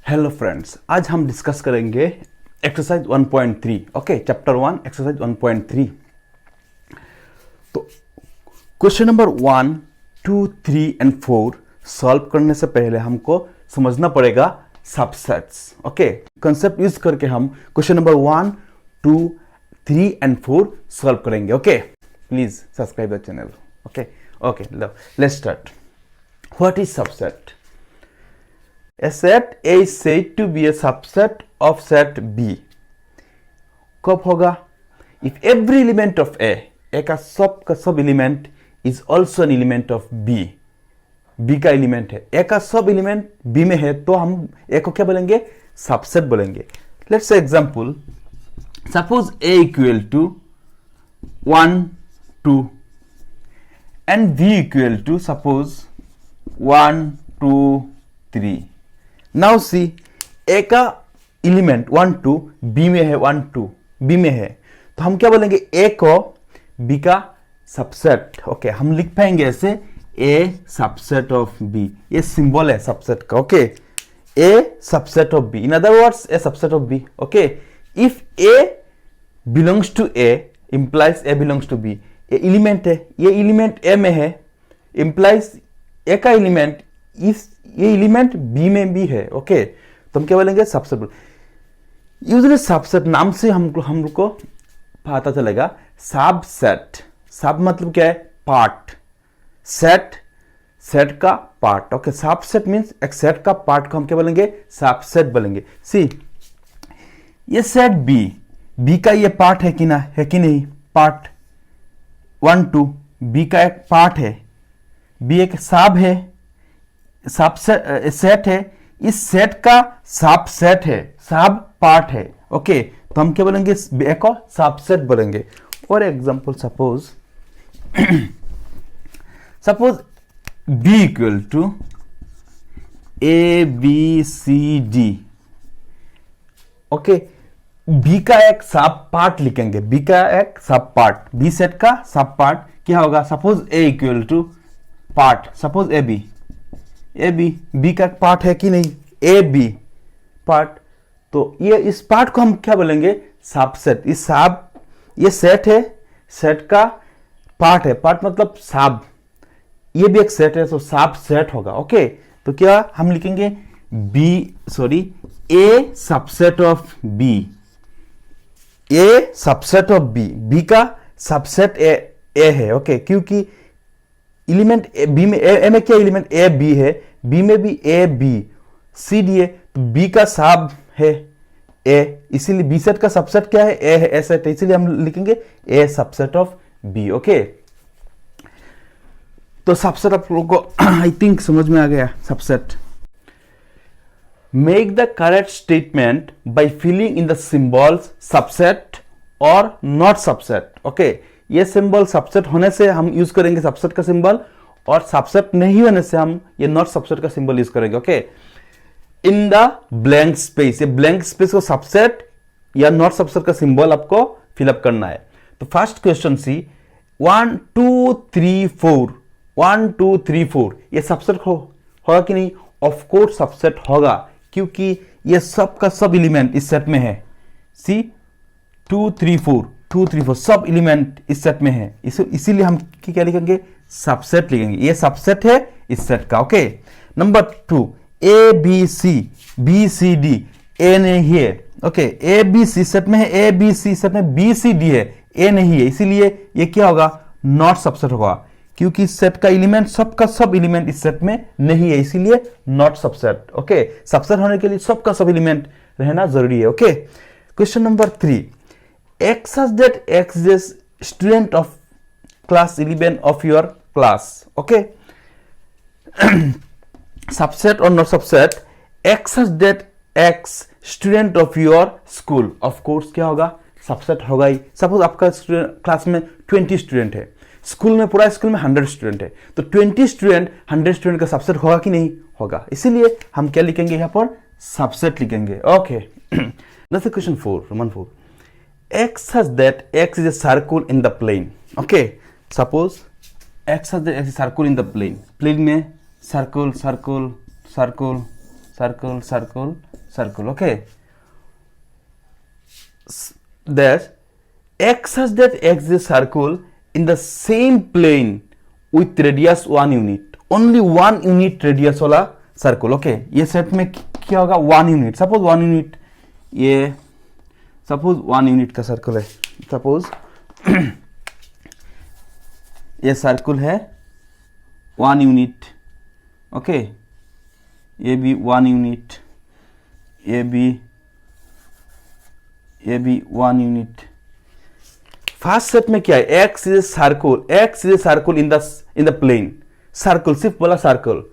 Hello friends, आज हम discuss करेंगे एक्सरसाइज 1.3। Okay, chapter 1 exercise 1.3। तो क्वेश्चन नंबर 1, 2, 3 एंड 4 सॉल्व करने से पहले हमको समझना पड़ेगा सबसेट्स। ओके, कंसेप्ट यूज करके हम क्वेश्चन नंबर 1, 2, 3 एंड 4 सॉल्व करेंगे। Okay, please subscribe the channel. Okay, let's start. What is subset? A set A is said to be a subset of set B. कब होगा? If every element of A का सब element is also an element of B. B का element है, A का सब element B में है, तो हम A को क्या बोलेंगे? सबसेट बोलेंगे। Let's say example. Suppose A equal to 1, 2 and B equal to suppose 1, 2, 3. Now see, ए का एलिमेंट 1, 2 बी में है, 1, 2 बी में है, तो हम क्या बोलेंगे? ए को बी का सबसेट। ओके, हम लिख पाएंगे ऐसे ए सबसेट ऑफ बी। ये सिंबल है सबसेट का। Okay, A subset of B, in other words A subset of B. Okay, if A belongs to A implies A belongs to B. ये element है, ये एलिमेंट ए में है, implies A का element ये एलिमेंट बी में भी है। ओके, तो हम क्या बोलेंगे? सबसेट। यूजुअली सबसेट नाम से हम लोग को पता चलेगा सबसेट। सब मतलब क्या है? पार्ट। सेट का पार्ट। ओके, सबसेट मींस एक सेट का पार्ट को हम क्या बोलेंगे? सबसेट बोलेंगे। सी, ये सेट बी का ये पार्ट है कि ना, है कि नहीं? पार्ट 1, 2 बी का एक पार्ट है, बी एक सब है, सेट है, इस सेट का सबसेट है, सब पार्ट है। ओके, तो हम क्या बोलेंगे? ए को सबसेट बोलेंगे। और example, suppose B equal to A B C D. Okay, B का एक सब पार्ट लिखेंगे, बी का एक सब पार्ट, बी सेट का सब पार्ट क्या होगा? Suppose A equal to part, suppose A B का पार्ट है कि नहीं? ए बी पार्ट, तो ये इस पार्ट को हम क्या बोलेंगे? सबसेट। ये सेट है, सेट का पार्ट है, पार्ट मतलब सब, ये भी एक सेट है, तो सबसेट होगा। ओके, तो क्या हम लिखेंगे? A subset of B. A subset of B का सबसेट ए है। ओके, क्योंकि एलिमेंट बी में ए में क्या एलिमेंट? ए बी है, बी में भी ए बी सी डी है, तो बी का सब है ए, इसीलिए बी सेट का सबसेट क्या है? ए है, ए सेट है, इसीलिए हम लिखेंगे A subset of B. Okay, तो सबसेट आप लोगों को आई थिंक समझ में आ गया। Subset. Make the correct statement by filling in the symbols subset और नॉट सबसेट। ओके, ये सिंबल सबसेट होने से हम यूज करेंगे सबसेट का सिंबल, और सबसेट नहीं होने से हम ये नॉट सबसेट का सिंबल यूज करेंगे। Okay, in the blank space, ये ब्लैंक स्पेस को सबसेट या नॉट सबसेट का सिंबल आपको फिलअप करना है। तो फर्स्ट क्वेश्चन सी, 1, 2, 3, 4, 1, 2, 3, 4 ये सबसेट होगा कि नहीं? ऑफ कोर्स सबसेट होगा, क्योंकि ये सब का सब एलिमेंट इस सेट में है। सी, 2, 3, 4 सब एलिमेंट इस सेट में है, इसीलिए हम क्या लिखेंगे? सबसेट लिखेंगे। ये सबसेट है इस सेट का। Okay, number 2, A B C D A नहीं है। Okay, A B C set में है, ए बी सी सेट में बी सी डी है, ए नहीं है, इसीलिए ये क्या होगा? नॉट सबसेट होगा, क्योंकि सेट का एलिमेंट सबका सब एलिमेंट इस सेट में नहीं है, इसीलिए नॉट सबसेट। ओके, सबसेट होने के लिए सबका सब एलिमेंट रहना जरूरी है। Okay, question number 3, X such that X is student of class 11 of your class. Okay, subset or not subset? X such that X student of your school. Of course क्या होगा? सबसेट होगा ही। Suppose आपका class में 20 student है, school में पूरा school में 100 student है, तो 20 स्टूडेंट 100 स्टूडेंट का सबसेट होगा कि नहीं होगा? इसीलिए हम क्या लिखेंगे? यहाँ पर सबसेट लिखेंगे। Okay, question 4, Roman 4. X such that X is a circle in the plane. Okay, suppose X such that X is a circle in the plane. Plane में circle, circle, circle, circle, circle, circle. Okay, that x such that x is a circle in the same plane with radius 1 unit. Only 1 unit radius वाला circle. Okay, ये set में क्या होगा? 1 unit. Suppose 1 unit, ये suppose 1 unit का circle है. Suppose ये circle है 1 यूनिट. ओके, ये भी 1 यूनिट, ये भी 1 यूनिट. फर्स्ट सेट में क्या है? X is a circle in the plane. Circle, सिर्फ बोला सर्कल,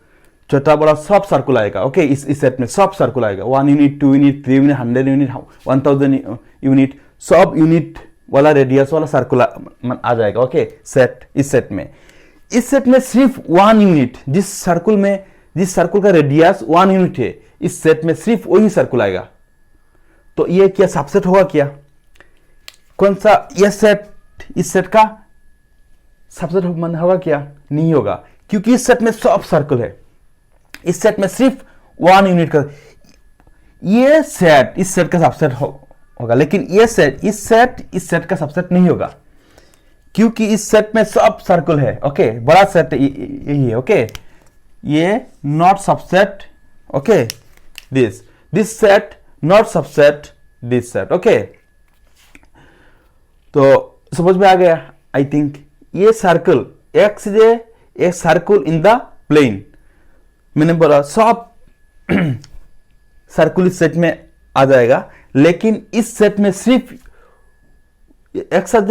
छोटा बड़ा सब सर्कल आएगा. ओके, इस सेट में सब सर्कल आएगा. 1 unit, 2 unit, 3 unit, 100 unit, 1000 unit, सब यूनिट वाला रेडियस वाला सर्कल आ जाएगा. ओके, इस सेट में सिर्फ 1 यूनिट, जिस सर्कल का रेडियस 1 यूनिट है, इस सेट में सिर्फ वही सर्कल आएगा. तो ये क्या सबसेट होगा? क्या कौन सा? ये सेट इस सेट का सबसेट होगा क्या? नहीं होगा, क्योंकि इस सेट में सब सर्कल है. इस सेट में सिर्फ 1 यूनिट का, ये सेट इस सेट का सबसेट होगा. लेकिन ये सेट इस सेट का सबसेट नहीं होगा, क्योंकि इस सेट में सब सर्कल है. ओके, बड़ा सेट यही है. ओके, ये not subset. Okay, this set not subset this set. Okay, तो समझ में आ गया आई थिंक. ये circle X is a circle in the plane. मैंने बोला सब सर्कल इस सेट में आ जाएगा, लेकिन इस सेट में सिर्फ X is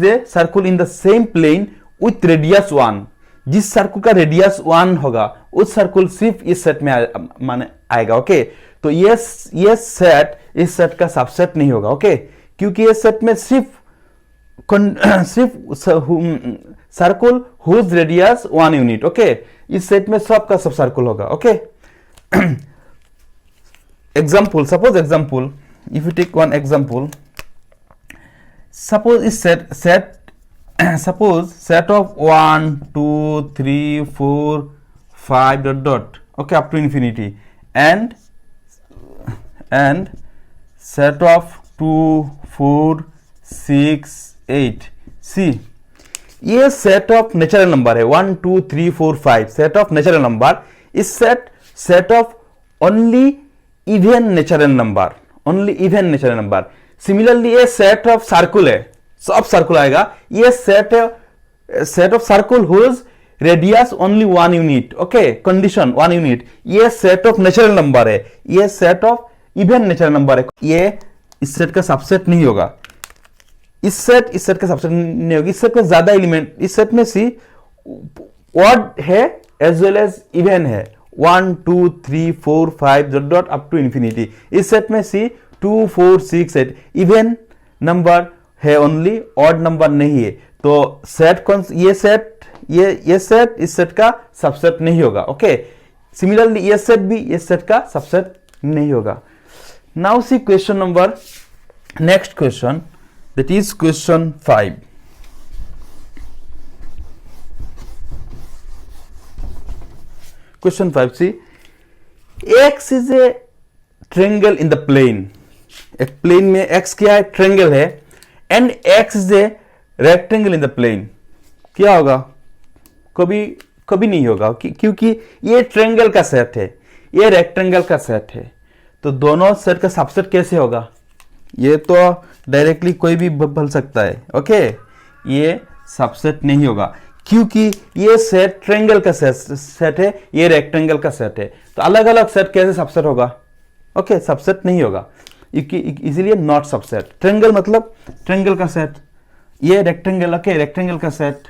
a circle in the same plane with radius 1. जिस सर्कल का रेडियस 1 होगा, उस सर्कल सिर्फ इस सेट में माने आएगा. ओके, तो ये सेट इस सेट का सबसेट नहीं होगा. ओके, क्योंकि ये सेट में सिर्फ circle whose radius 1 unit. Okay, इस सेट में सब का सब सर्कल होगा. Okay, example, suppose example, if you take one example, suppose इस set of 1 2 3 4 5 dot dot. Okay, up to infinity, and set of 2 4 6 8. See, ये सेट ऑफ नेचुरल नंबर है. 1 2 3 4 5 set of natural number. इस set of only even natural number. Similarly ये set of circle है, सब circle आएगा. ये set of circle whose radius only 1 unit. Okay, condition 1 unit. ये set of natural number है, ये set of even natural number है. ये इस सेट का सबसेट नहीं होगा. इस सेट का सबसेट नहीं होगी. इस सेट में ज्यादा एलिमेंट, इस सेट में सी ऑड है एज वेल एज इवन है. 1 2 3 4 5 dot dot up to infinity. इस सेट में सी 2 4 6 8 इवन नंबर है ओनली, ऑड नंबर नहीं है. तो सेट कौन? ये सेट इस सेट का सबसेट नहीं होगा. ओके, सिमिलरली ये सेट भी इस सेट का सबसेट नहीं होगा. Now see question number, next question, that is question 5. Question 5, see, x is a triangle in the plane. एक प्लेन में x क्या है? ट्रायंगल है. and x is a rectangle in the plane. क्या होगा? कभी नहीं होगा, क्योंकि ये ट्रायंगल का सेट है, ये रेक्टेंगल का सेट है. तो दोनों सेट का सबसेट कैसे होगा? ये तो डायरेक्टली कोई भी बोल सकता है. ओके, ये सबसेट नहीं होगा, क्योंकि ये सेट ट्रायंगल का सेट है, ये रेक्टेंगल का सेट है. तो अलग अलग सेट कैसे सबसेट होगा? ओके, सबसेट नहीं होगा, इसीलिए नॉट सबसेट. ट्रायंगल मतलब ट्रायंगल का सेट, ये रेक्टेंगल. ओके, रेक्टेंगल का सेट.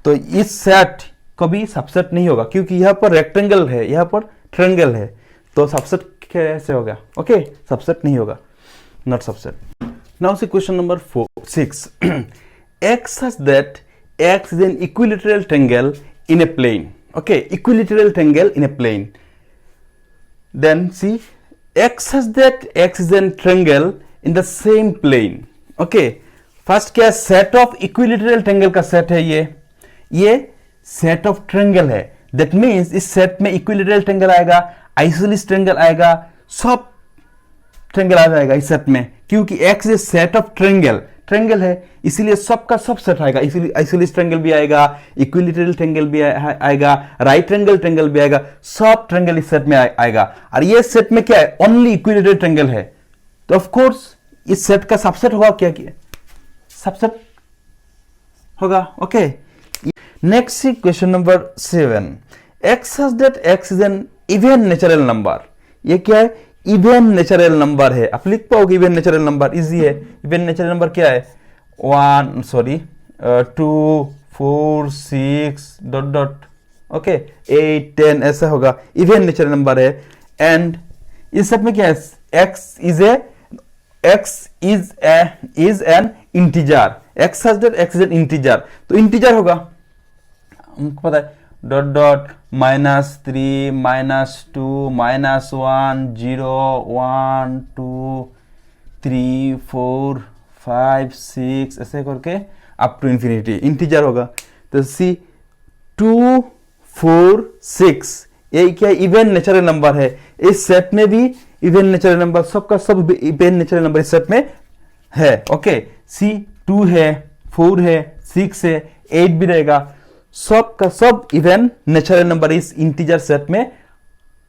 तो इस सेट कभी सबसेट नहीं होगा, क्योंकि यहाँ पर रेक्टेंगल है, यहाँ पर ट्रायंगल है. तो सबसेट कैसे होगा? ओके, सबसेट नहीं होगा, not subset. Now see question number 6. X such that x is an equilateral triangle in a plane. Okay, equilateral triangle in a plane. Then see, x such that x is a triangle in the same plane. Okay, first क्या set of equilateral triangle का set है? ये set of triangle है. That means इस set में equilateral triangle आएगा, isosceles triangle आएगा, सब ट्रेंगल आ जाएगा इस सेट में, क्योंकि x is set of triangle है, इसीलिए सबका सब सेट आएगा, इसीलिए आइसोसेलेस ट्रेंगल भी आएगा, इक्विलैटरल ट्रेंगल भी आएगा, राइट एंगल ट्रेंगल भी आएगा, सब ट्रेंगल इस सेट में आएगा। और ये सेट में क्या है, ओनली इक्विलैटरल ट्रेंगल है, तो ऑफ कोर्स इस सेट का सबसेट होगा, क्या सबसेट होगा। Okay, next question number 7, x such that x is an even natural number। ये क्या है, इवन नेचुरल नंबर है, आप लिख पाओगे इवन नेचुरल नंबर, इजी है। इवन नेचुरल नंबर क्या है, 2 4 6 डॉट डॉट, ओके 8 10 ऐसा होगा, इवन नेचुरल नंबर है। एंड इस सब में क्या है, x is an integer, x such that x is an integer, तो इंटीजर होगा, हमको पता है, डॉट डॉट -3 -2 -1 0 1 2 3 4 5 6 ऐसे करके अप टू इंफिनिटी इंटीजर होगा। तो सी 2 4 6 ये क्या इवन नेचुरल नंबर है, इस सेट में भी इवन नेचुरल नंबर, सबका सब इवन नेचुरल नंबर इस सेट में है। ओके, सी 2 है, 4 है, 6 है, 8 भी रहेगा, सब का सब इवन नेचुरल नंबर इस इंटीजर सेट में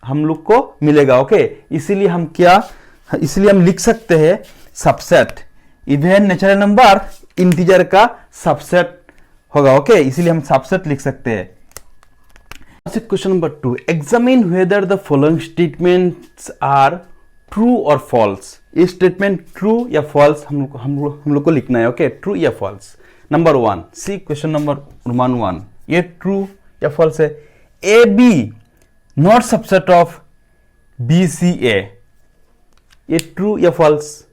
हम लोग को मिलेगा। ओके, इसीलिए हम लिख सकते हैं subset, even natural number integer का सबसेट होगा। ओके, इसीलिए हम सबसेट लिख सकते हैं। Question number 2, examine whether the following statements are true और फॉल्स। ये स्टेटमेंट ट्रू या फॉल्स हम लोग को लिखना है। ओके, ट्रू या false. Number 1, see question number 1, ये ट्रू या फॉल्स है। A B not subset of B C A, ये ट्रू या फॉल्स,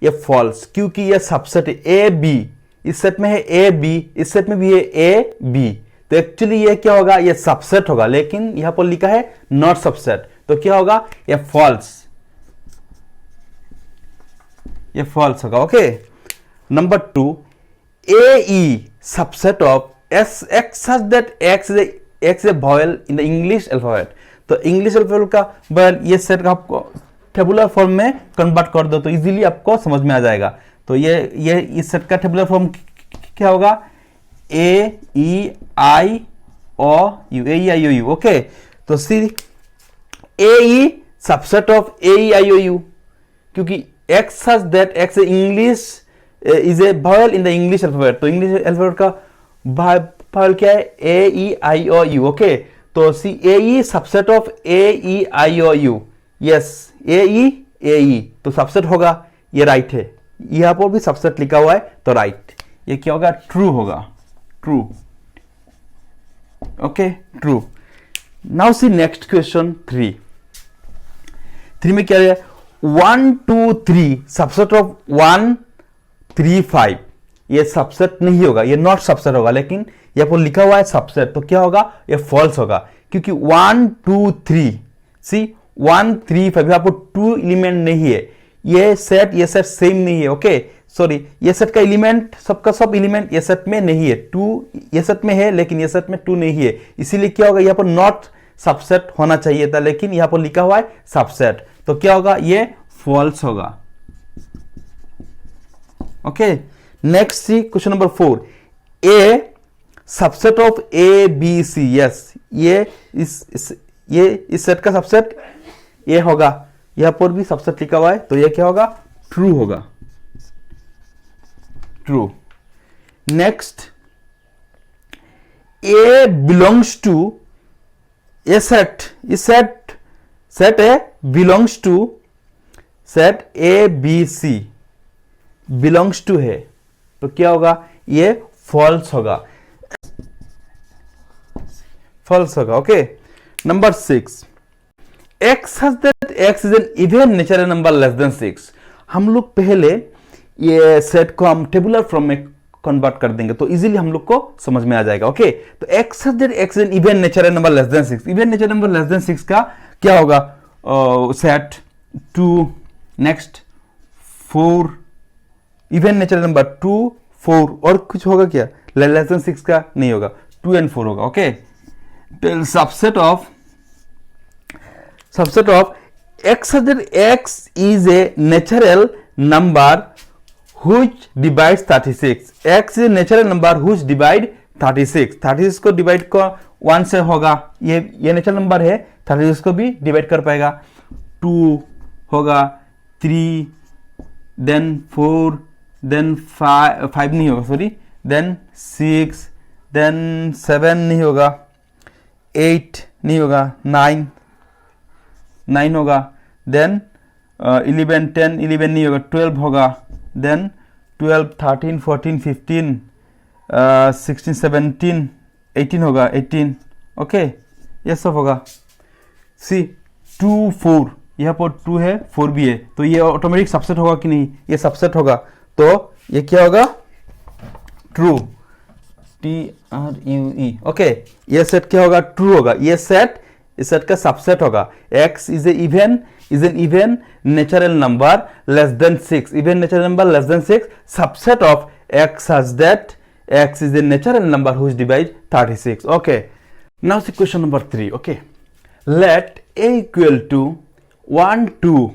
ये फॉल्स, क्योंकि ये सबसेट है। ए बी इस सेट में है, ए बी इस सेट में भी है, ए बी, तो एक्चुअली ये क्या होगा, ये सबसेट होगा, लेकिन यहां पर लिखा है नॉट सबसेट, तो क्या होगा, ये फॉल्स, ये फॉल्स होगा। Okay, number 2, A E subset of x such that x is a vowel in the English alphabet। तो इंग्लिश अल्फाबेट का वॉयल ये सेट का आपको टेबुलर फॉर्म में कन्वर्ट कर दो तो इजीली आपको समझ में आ जाएगा। तो ये इस सेट का टेबुलर फॉर्म क्या होगा, A E I O U, A E I O U. Okay, तो see A E subset of A E I O U, क्योंकि x such that x English is a vowel in the English alphabet। तो English alphabet का vowel क्या है, ए E I O U. Okay, तो see A E subset of A E I O U, yes A E, तो subset होगा, ये right है, यहां पर भी सबसेट लिखा हुआ है तो राइट, ये क्या होगा, ट्रू होगा, true. Okay, true. Now see next question 3 में क्या है, 1 2 3 सबसेट ऑफ 1 3 5, ये सबसेट नहीं होगा, ये नॉट सबसेट होगा, लेकिन यहाँ पर लिखा हुआ है सबसेट, तो क्या होगा, ये फॉल्स होगा, क्योंकि 1 2 3 सी 1 3 5 यहाँ पर 2 एलिमेंट नहीं है, ये सेट सेम नहीं है। ओके, सॉरी, ये सेट का एलिमेंट, सबका सब एलिमेंट ये सेट में नहीं है, 2 ये सेट में है लेकिन ये सेट में 2 नहीं है, इसीलिए क्या होगा, यहाँ पर नॉट सबसेट होना चाहिए था, लेकिन यहाँ पर लिखा हुआ है सबसेट, तो क्या होगा, ये फॉल्स होगा। Okay, next see question number 4, A subset of A B C, yes ये इस सेट का सबसेट ए होगा, यहां पर भी सबसेट लिखा हुआ है, तो ये क्या होगा, ट्रू होगा, true. Next, A belongs to A set, इस set A belongs to set A B C, belongs to है, तो क्या होगा, ये फॉल्स होगा, फॉल्स होगा। Okay, number 6, x such that x is an even natural number less than 6। हम लोग पहले ये सेट को हम टेबुलर फॉर्म में कन्वर्ट कर देंगे तो इजीली हम लोग को समझ में आ जाएगा। ओके, तो x such that x is an even natural number less than 6, even natural number less than 6 का क्या होगा, set 2, next 4, even natural number 2 4, और कुछ होगा क्या, लेस देन 6 का नहीं होगा, 2 and 4 होगा। Okay, subset of x is a natural number which divides 36. x is a natural number which divide 36. 36 को डिवाइड को 1 से होगा, ये नेचुरल नंबर है, 36 को भी डिवाइड कर पाएगा। 2 होगा, 3, देन 4, देन 5 नहीं होगा, सॉरी, देन 6, देन 7 नहीं होगा, 8 नहीं होगा, 9 होगा, देन 11, 10, 11 नहीं होगा, 12 होगा, देन 12, 13, 14, 15, 16, 17, 18 होगा, 18, ओके, ये सब होगा। सी 2, 4, यहाँ पर 2 है, 4 भी है, तो ये ऑटोमेटिक सबसेट होगा कि नहीं? ये सबसेट होगा, तो ये क्या होगा? True, TRUE, okay. ये सेट क्या होगा? ट्रू होगा। ये सेट इस सेट का सबसेट होगा। x is an even natural number less than 6. Even natural number less than 6. Subset of x such that x is a natural number which divides 36. Okay. Now see question number 3. Okay. Let a equal to 1, 2,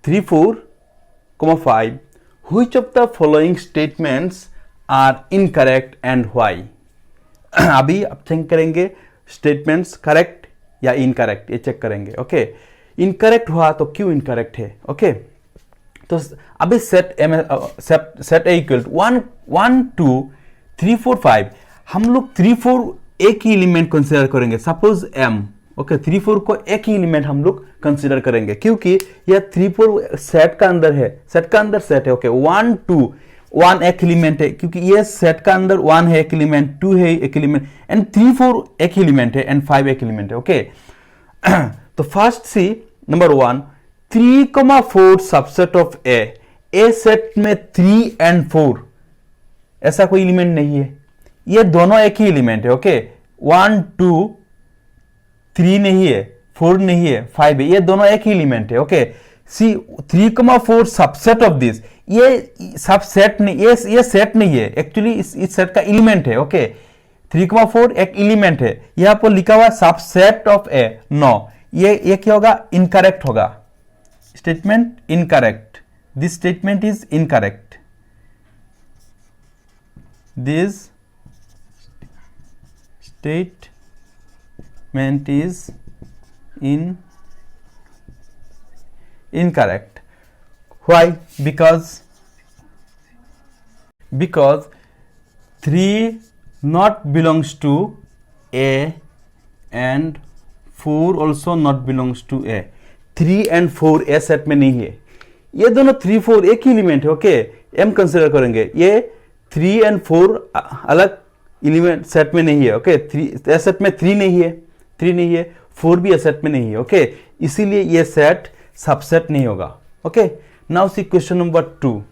3, 4, 5. Which of the following statements are incorrect and why? अभी आप check करेंगे statements correct या incorrect, ये check करेंगे। Okay, incorrect हुआ तो क्यों incorrect है? ओके, तो अभी सेट ए इक्वल 1, 2, 3, 4, 5, हम लोग 3, 4 एक ही एलिमेंट कंसीडर करेंगे। सपोज m, ओके, 3, 4 को एक ही एलिमेंट हम लोग कंसीडर करेंगे क्योंकि यह 3, 4 सेट का अंदर है, सेट का अंदर सेट है। ओके, 1, 2, 1 एक एलिमेंट है क्योंकि ये सेट का अंदर 1 है एक एलिमेंट, 2 है एक एलिमेंट, एंड 3, 4 एक एलिमेंट है, एंड 5 एक एलिमेंट है। ओके, तो first see number 1, 3, 4 subset of A set में 3 and 4 ऐसा कोई एलिमेंट नहीं है, ये दोनों एक ही एलिमेंट है। ओके, 1, 2, 3 नहीं है, 4 नहीं है, 5 है, ये दोनों एक ही एलिमेंट है। Okay, see 3, 4 subset of this, ये सब सेट नहीं, ये सेट नहीं है, एक्चुअली इस सेट का एलिमेंट है। ओके, 3, 4 एक एलिमेंट है, यहां पर लिखा हुआ सबसेट ऑफ ए, नो, ये क्या होगा? इनकरेक्ट होगा। Statement incorrect, this statement is incorrect, this statement is incorrect. Why? Because 3 not belongs to A and 4 also not belongs to A. 3 and 4 A set में नहीं है, ये दोनों 3, 4 एक ही एलिमेंट है। ओके, M कंसिडर करेंगे, ये 3 and 4 अलग एलिमेंट सेट में नहीं है। ओके, 3 A सेट में 3 नहीं है, 4 भी A सेट में नहीं है। ओके, इसीलिए ये सेट सबसेट नहीं होगा। Okay, now see question number 2,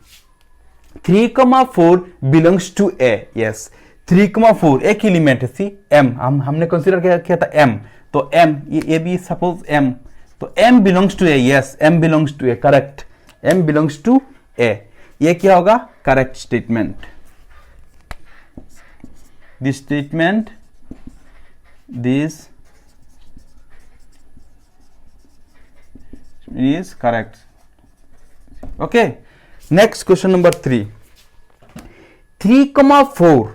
3, 4 belongs to A. Yes, 3, 4 एक एलिमेंट है, सी m, हमने कंसीडर किया था m, तो m, ये भी सपोज m, तो m belongs to A. Yes, m belongs to A, correct, m belongs to A, ये क्या होगा? Correct statement. This statement, this is correct. Okay, next question number 3, 3, 4,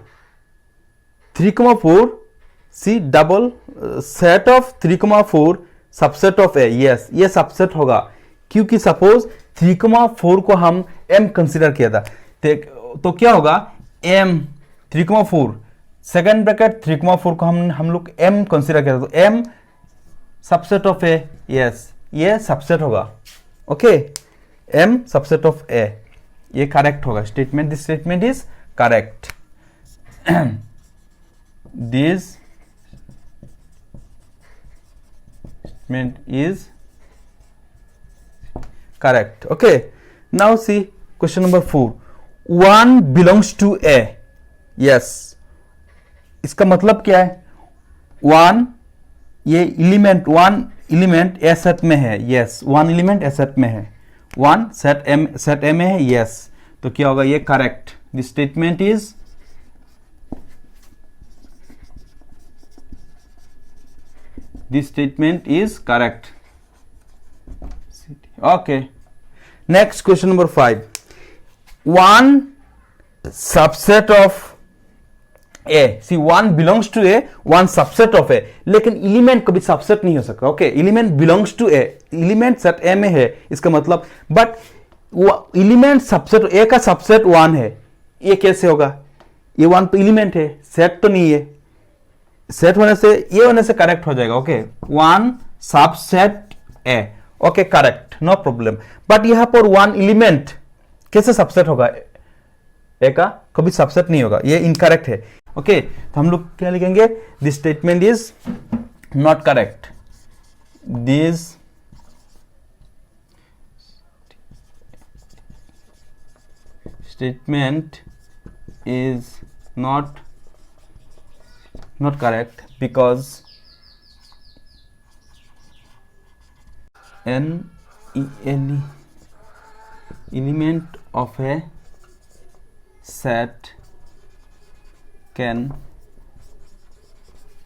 see double set of 3, 4 subset of A. yes, ये subset होगा क्योंकि suppose 3, 4 को हम m consider किया था, तो क्या होगा? m 3, 4 सेकेंड ब्रैकेट 3, 4 को हम लोग m कंसिडर किया था, तो m subset of A। Yes, ये सबसेट होगा। Okay, m subset of A, ये करेक्ट होगा statement. This statement is correct, this statement is correct. Okay, now see question number 4, 1 belongs to A। Yes, इसका मतलब क्या है? 1, ये एलिमेंट 1 एलिमेंट ए set में है। यस, 1 एलिमेंट ए सेट में है, 1 सेट ए में है। यस, तो क्या होगा? ये correct. This statement is correct. Okay. Next question number 5. One subset of A. See, one belongs to A, one subset of A. लेकिन एलिमेंट कभी सबसेट नहीं हो सकता. Okay, element belongs to A, element set A में है, इसका मतलब. But element subset A का सबसेट वन है, ये कैसे होगा? ये वन तो एलिमेंट है, सेट तो नहीं है. सेट होने से, ये होने से करेक्ट हो जाएगा. Okay, one subset A. Okay, correct, no problem. But यहां पर वन एलिमेंट कैसे सबसेट होगा? ए का कभी सबसेट नहीं होगा, ये इनकरेक्ट है. ओके, तो हम लोग क्या लिखेंगे? This statement is not correct. This statement is not correct because an element of a set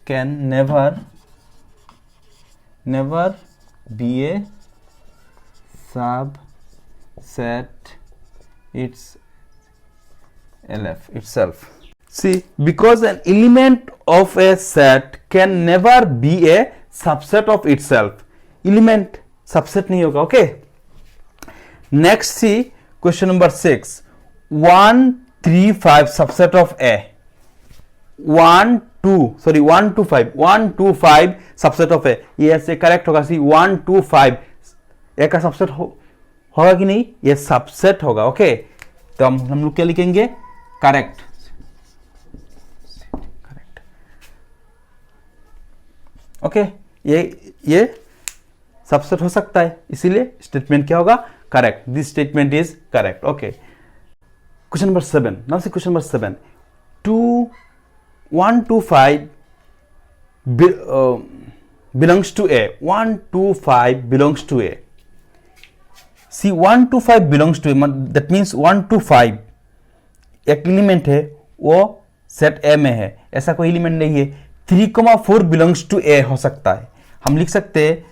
can never be a subset itself. See, because an element of a set can never be a subset of itself. Element subset नहीं होगा. Okay. Next, see question number 6. 1, 3, 5 subset of A. 1, 2 to 5. 1, 2, 5 subset of A. ये ऐसे correct होगा. See, 1, 2, 5 A का subset होगा कि नहीं? ये सबसेट होगा. ओके, तो हम लोग क्या लिखेंगे? करेक्ट. ओके, ये सबसेट हो सकता है, इसीलिए स्टेटमेंट क्या होगा? Correct. This statement is correct. Okay, question number 7. Now see question number 7. 1 to 5 belongs to A. 1 to 5 belongs to A. See, 1 to 5 belongs to A. That means 1 to 5 एक element है, वो set A में है. ऐसा कोई element नहीं है. 3,4 belongs to ए हो सकता है. हम लिख सकते हैं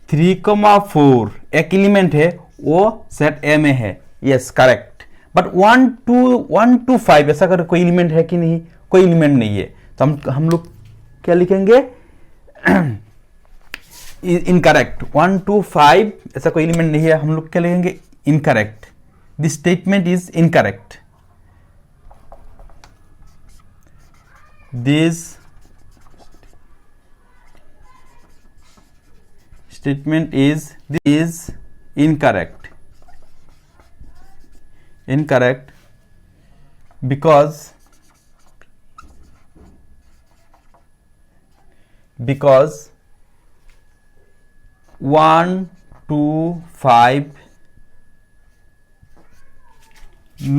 3,4 एक एलिमेंट है, वो सेट ए में है. Yes, correct. बट 1 to 5 ऐसा कर कोई एलिमेंट है कि नहीं? कोई एलिमेंट नहीं है. तो हम लोग क्या लिखेंगे? इनकरेक्ट. 1 to 5 ऐसा कोई एलिमेंट नहीं है, हम लोग क्या लिखेंगे? Incorrect. This statement is incorrect. This statement is incorrect because 1 to 5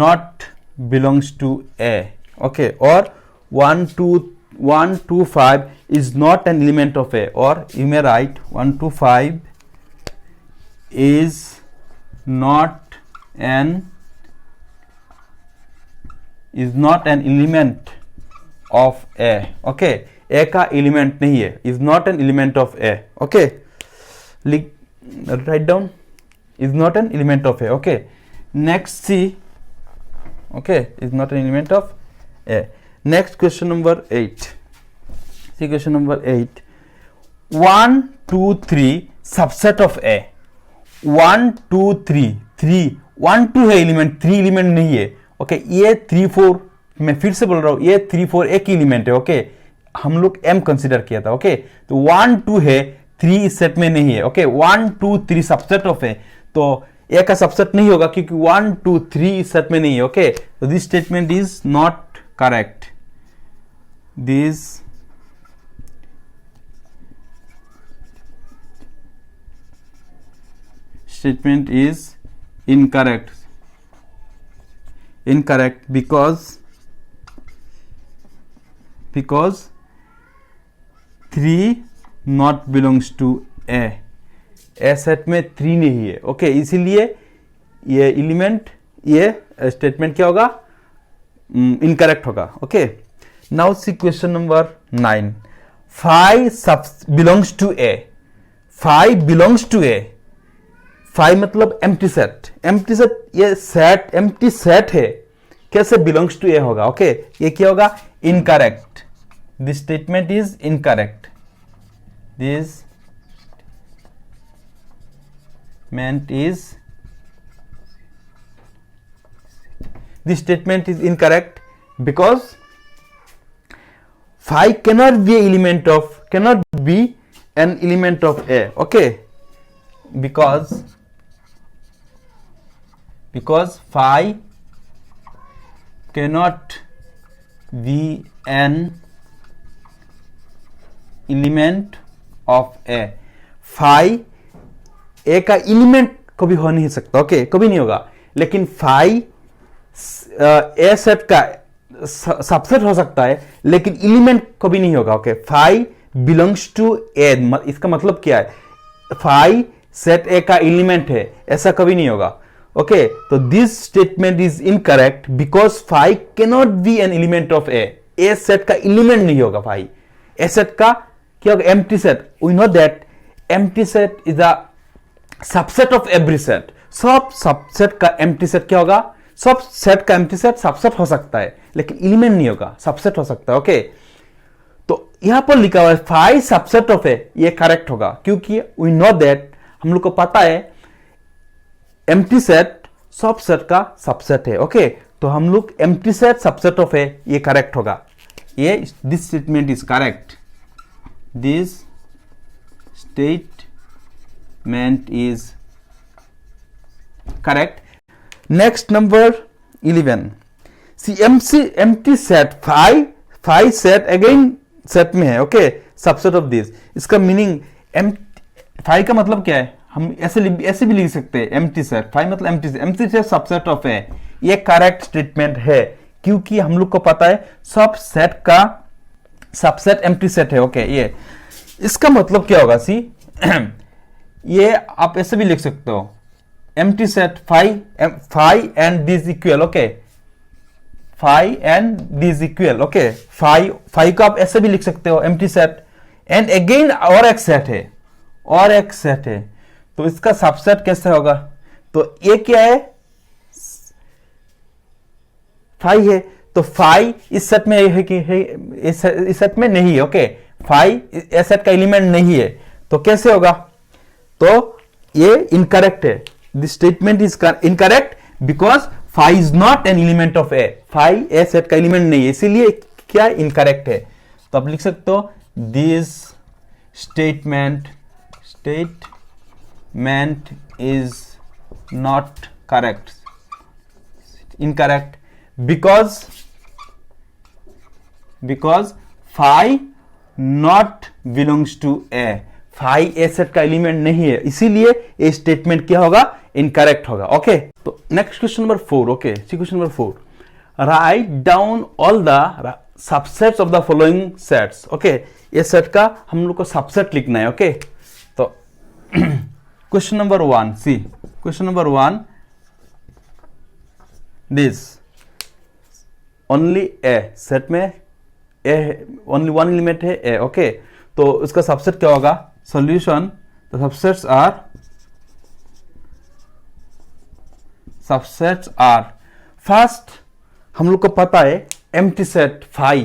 not belongs to A. Okay, or 1 to 5 is not an element of A, or you may write 1 to 5 is not an element of A. Okay, A का element नहीं है, is not an element of A. Okay, write down, is not an element of A. Okay, next C. Okay, is not an element of A. Next, question number 8. See question number 8. 1, 2, 3 subset of A. 1, 2, 3 1, 2 है element, 3 element नहीं है. Okay, ये 3, 4 मैं फिर से बोल रहा हूँ, ये 3, 4 एक एलिमेंट है. ओके, हम लोग M कंसिडर किया था. ओके, तो 1, 2 है, 3 इस सेट में नहीं है. ओके, 1, 2, 3 सबसेट ऑफ है, तो ए का सबसेट नहीं होगा क्योंकि 1, 2, 3 इस सेट में नहीं है. ओके, तो this statement is not correct. This statement is incorrect because 3 not belongs to A. A set में 3 नहीं है. ओके, इसीलिए ये एलिमेंट, ये स्टेटमेंट क्या होगा? इनकरेक्ट होगा. Okay, now see question number 9. 5 belongs to A. 5 belongs to A. Five मतलब एम्प्टी सेट, एम्प्टी सेट, ये सेट एम्प्टी सेट है, कैसे बिलोंग्स टू ए होगा? ओके, ये क्या होगा? Incorrect, this statement is incorrect, this statement is incorrect because phi cannot be an element of A. Okay, because phi cannot be an element of A. phi ए का element कभी हो नहीं सकता, okay, कभी नहीं होगा, लेकिन फाई ए सेट का सबसेट हो सकता है, लेकिन एलिमेंट कभी नहीं होगा, ओके। फाई बिलोंग्स टू ए, इसका मतलब क्या है? फाई सेट ए का एलिमेंट है, ऐसा कभी नहीं होगा, ओके। तो this statement is incorrect because phi cannot be an element of A set का एलिमेंट नहीं होगा फाई। ए सेट का क्या होगा? Empty set. We know that empty set is a subset of every set. सब subset का empty set क्या होगा? सब सेट का एम्प्टी सेट सबसेट हो सकता है, लेकिन एलिमेंट नहीं होगा, सबसेट हो सकता है, ओके। तो यहां पर लिखा हुआ है फाई सबसेट ऑफ ए, ये करेक्ट होगा, क्योंकि वी नो दैट, हम लोग को पता है एम्प्टी सेट सब सेट का सबसेट है, ओके। तो हम लोग एम्प्टी सेट सबसेट ऑफ ए, ये करेक्ट होगा, ये this statement is correct, this statement is correct. Next, number 11. See, empty set phi set again set में है, okay, subset of this. इसका meaning phi का मतलब क्या है? हम ऐसे भी लिख सकते हैं, empty set phi मतलब empty set subset of है, ये correct statement है, क्योंकि हम लोग को पता है सब सेट का सबसेट empty set है, okay। ये इसका मतलब क्या होगा? सी ये आप ऐसे भी लिख सकते हो, empty set phi and this equal, okay, phi and this equal, okay. Phi को आप ऐसे भी लिख सकते हो, एम्प्टी सेट एंड अगेन और एक सेट है, और एक सेट है, तो इसका सबसेट कैसे होगा? तो ये क्या है? फाई है, तो फाई इस सेट में है कि इस सेट में नहीं है, ओके। फाई इस सेट का एलिमेंट नहीं है, तो कैसे होगा? तो ये इनकरेक्ट है, this statement is incorrect because phi is not an element of A, phi A set का एलिमेंट नहीं है, इसीलिए क्या इनकरेक्ट है। तो आप लिख सकते हो this statement is not correct, incorrect because phi not belongs to A, phi A set का एलिमेंट नहीं है, इसीलिए ये स्टेटमेंट क्या होगा? इनकरेक्ट होगा, ओके। तो next question number 4, okay, question number 4, write down all the subsets of the following sets, okay. ये सेट का हम लोग को सबसेट लिखना है, ओके। तो question number 1, see question number 1, this only A set में ए ओनली वन एलिमेंट है ए, ओके। तो उसका सबसेट क्या होगा? Solution, the subsets are first, हम लोग को पता है एम्प्टी सेट फाई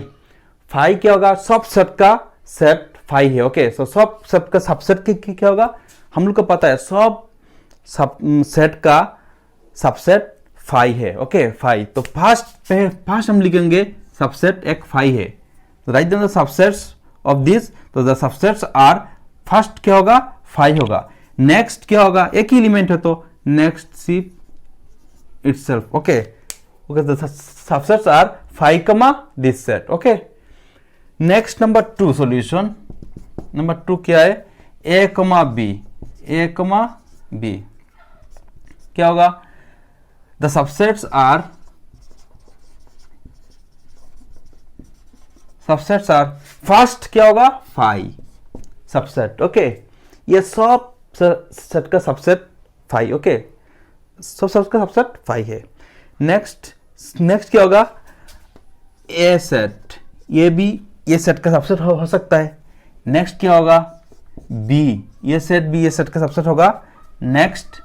क्या होगा? सब सेट का सेट फाई है, ओके। सो सब सेट का सबसेट क्या होगा? हम लोग को पता है सब सेट का सबसेट फाई है, ओके, फाई। तो फर्स्ट हम लिखेंगे सबसेट एक फाई है, write down the subsets of this, तो द सबसेट्स आर, फर्स्ट क्या होगा? फाई होगा, नेक्स्ट क्या होगा? एक ही एलिमेंट है, तो next see itself, okay, the subsets are phi comma this set, okay. Next number 2 solution, number 2 क्या है? ए कमा बी, क्या होगा? द सबसेट्स आर फर्स्ट क्या होगा? Phi subset, okay. ये सब सेट का सबसेट फाई, ओके, सब सेट का सबसेट फाई है। नेक्स्ट क्या होगा? ए सेट, ये सेट का सबसेट हो सकता है। नेक्स्ट क्या होगा? बी, ये सेट का सबसेट होगा। Next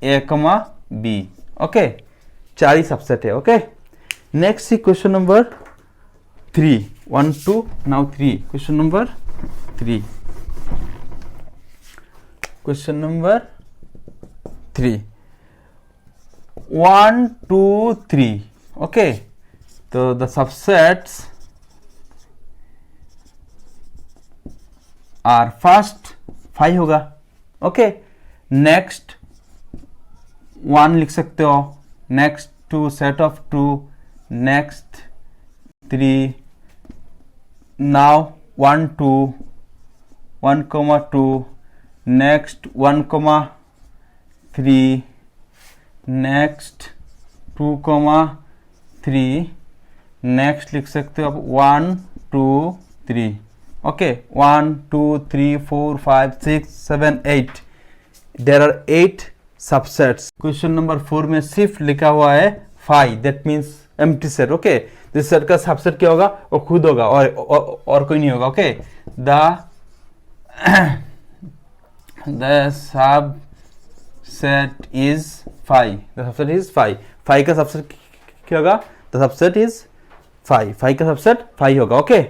A comma B. Okay, 4 ही सबसेट है। Okay, next see question number 3, 1 2 now 3, question number 3, question number 3, 1 2 3। Okay, तो द सबसेट्स आर फर्स्ट 5 होगा। ओके, नेक्स्ट 1 लिख सकते हो, next 2 set of 2, next 3, now 1 2 1 2, next 1 3, next 2 3, next लिख सकते हो आप 1 2 3। Okay, 1 2 3 4 5 6 7 8, there are 8 subsets. Question number 4 में सिर्फ लिखा हुआ है 5, that means empty set. Okay, जिस सेट का सबसेट क्या होगा वो खुद होगा और कोई नहीं होगा। Okay, the subset is 5, the subset is 5, 5 का सबसेट क्या होगा, द सबसेट इज 5, 5 का सबसेट 5 होगा। ओके